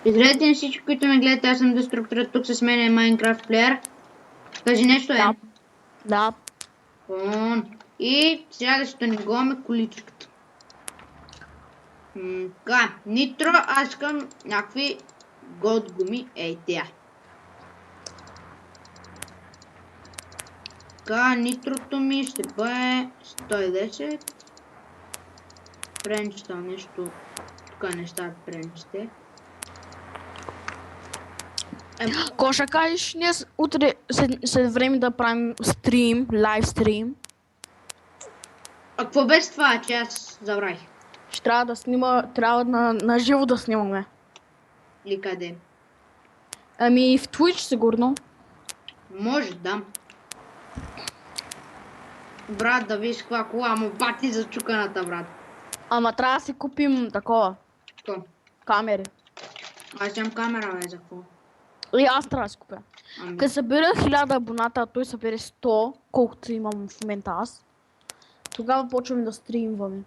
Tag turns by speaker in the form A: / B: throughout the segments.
A: Здравейте на всички, които ме гледате, аз съм Деструктор, тук с мен е Minecraft Player. Кажи нещо
B: Да. Да.
A: И сега ще ни гоме количката. Така, нитро, аз искам някакви голд гуми, ей тя. Така, нитрото ми ще бъде 110. Пренчета нещо, тук не стават пренчете.
B: Какво ще кажеш днес, утре след време да правим стрим, лайв стрим?
A: А какво без това, че аз забравих?
B: Ще трябва да снима, трябва на живо да снимаме.
A: Или къде?
B: Ами в Twitch сигурно.
A: Може да. Брат, да виж каква кола, му бати за чуканата, брат.
B: Ама трябва да си купим такова.
A: Какво?
B: Камери.
A: Аз имам камера, бе, за какво?
B: И аз трябва да си купя. Като събера 1000 абоната, а той събере 100, колкото имам в момента аз, тогава почваме да стримваме.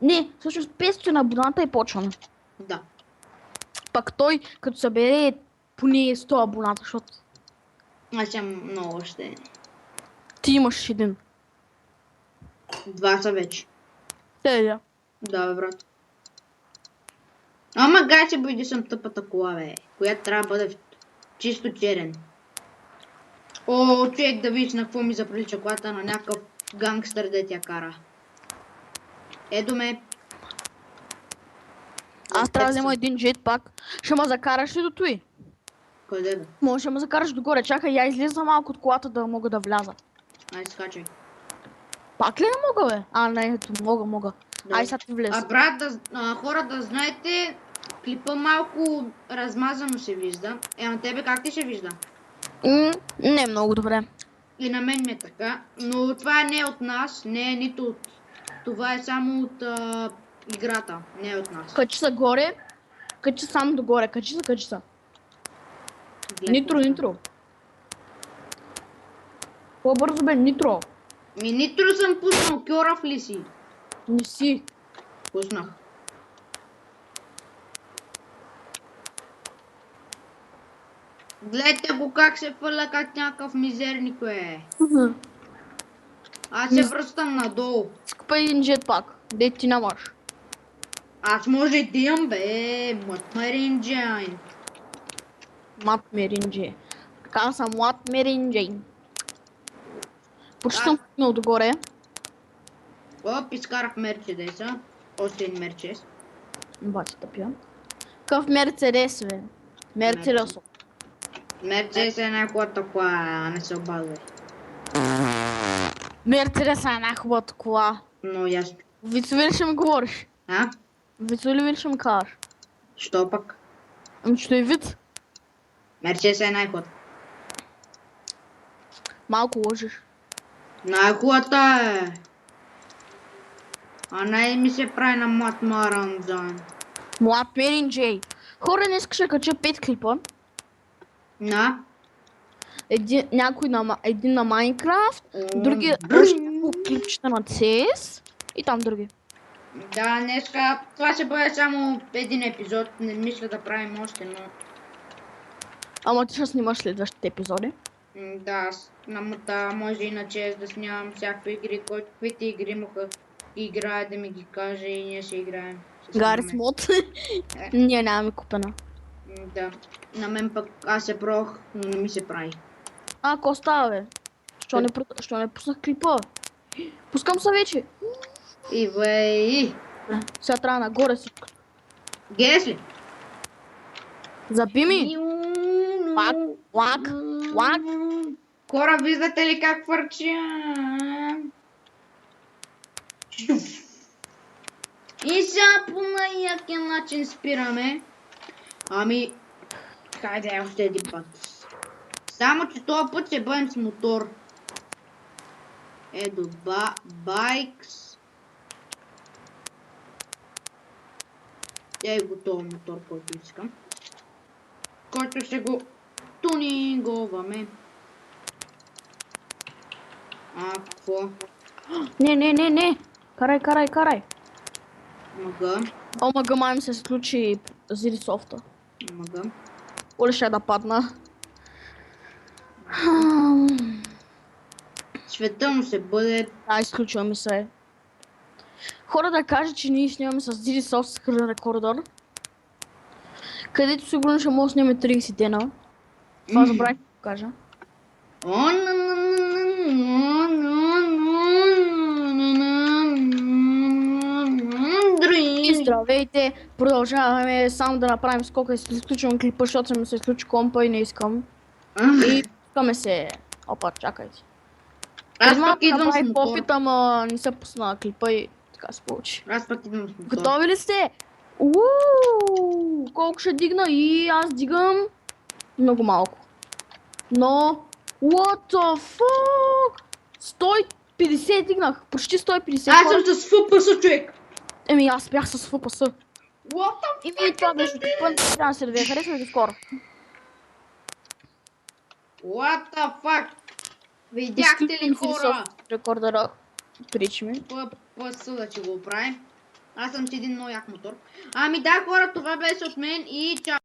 B: Не, всъщност 500 абоната и почваме.
A: Да.
B: Пак той, като събере поне 100 абоната, защото
A: Аз имам много още.
B: ти имаш един.
A: Два са вече.
B: Да.
A: Да, бе, брат. Ама гай се бойди съм тъпата кола, бе. Която трябва да бъде чисто черен. О, човек да видиш на какво ми заприлича колата, на някакъв гангстър да тя кара. Ето ме.
B: Аз трябва да взема един джетпак. Ще ме закараш ли до той?
A: Къде бе?
B: Може да ме закараш догоре. Чакай, я излиза малко от колата да мога да вляза.
A: Ай, скачай.
B: Пак ли не мога, бе? А, не, ето, мога.
A: Да.
B: Ай, сега ти влез.
A: А брат, хора да знаете, клипа малко размазано се вижда. На тебе как ти се вижда?
B: Не много добре.
A: И на мен ми е така, но това не е от нас, не е нито от... Това е само от играта, не е от нас.
B: Качи се горе. Качи само догоре. Качи се. Нитро. По-бързо бе, нитро.
A: Нитро съм пуснал, кьорав ли си?
B: Не си.
A: Пуснах. Гледайте го как се фърля, как някакъв мизерник е. Аз се връщам надолу.
B: Скъпа един джетпак. Де ти нямаш.
A: Аз може да имам, бе, мът маринджайн.
B: Мат меринджи. Така съм мат меринджи. Почти съм пукнал догоре.
A: Оп, изкарах Мерчедеса. Още един Мерчес.
B: Бати тъпя. Какъв Мерцедес, бе? Мерцедесо.
A: Мерчес е най-хубавата кола, а не се обадва.
B: Мерцедес е най-хубавата кола.
A: Но ясно.
B: Вицови ли ще ми говориш?
A: А?
B: Вицови ли ще ми кажеш?
A: Що пък?
B: Ами че той вид.
A: Мерчес е най-хубавата.
B: Малко лъжиш.
A: Най-хубавата е. А не ми се прави на мат маранджан.
B: Млад меринджей. Хора, днес ще кача 5 клипа.
A: На?
B: Един на Майнкрафт, други клипчета на CS и там други.
A: Да, днеска това ще бъде само един епизод. Не мисля да правим още, но...
B: Ама ти ще снимаш следващите епизоди.
A: Да, да, може иначе да снимам всякакви игри, каквито игри мога играе да ми ги каже и ние ще играем.
B: Гарис мод. Ние нямаме купена.
A: Да, на мен пък аз се пробвах, но не ми се прави.
B: Какво става, бе? Що не пуснах клипа? Пускам се вече.
A: Ивей!
B: Сега трябва нагоре си.
A: Гес ли?
B: Заби ми! Лак!
A: Хора, виждате ли как върча? И сега по най-якия начин спираме. Ами, хайде още един път. Само, че този път ще бъдем с мотор. Ето, байкс. Ей го този мотор, който искам. Който ще го тунинговаме. Какво?
B: Не. Карай.
A: Мага.
B: Омага, май ми се случи зили софта.
A: мъгъм.
B: Оле ще да падна.
A: Света му се бъде...
B: Изключваме се. Хора да кажа, че ние снимаме с Didi Soft Screen Recorder, където сигурно ще може да снимаме 30 дена. Това забравих да кажа. И здравейте! Продължаваме само да направим скока и се изключвам клипа, защото съм се изключи компа и не искам. И искаме се. Опа, чакайте.
A: Аз
B: Преди малко
A: пък идвам с
B: направих
A: мотор.
B: опит, ама не се пусна клипа и така се получи.
A: Аз пък идвам с мотор.
B: Готови ли сте? Ууу! Колко ще дигна? И аз дигам много малко. Но... What the fuck? 150 дигнах. Почти 150.
A: Аз съм с ФПС, човек.
B: Еми аз бях с ФПС.
A: What the
B: Еми това беше клипа. Трябва да се да ви харесва скоро.
A: What the fuck? Видяхте ли, хора?
B: Рекордера. Причи ми.
A: ФПС да че го оправим. Аз съм си един много як мотор. Ами да, хора, това беше от мен и чао.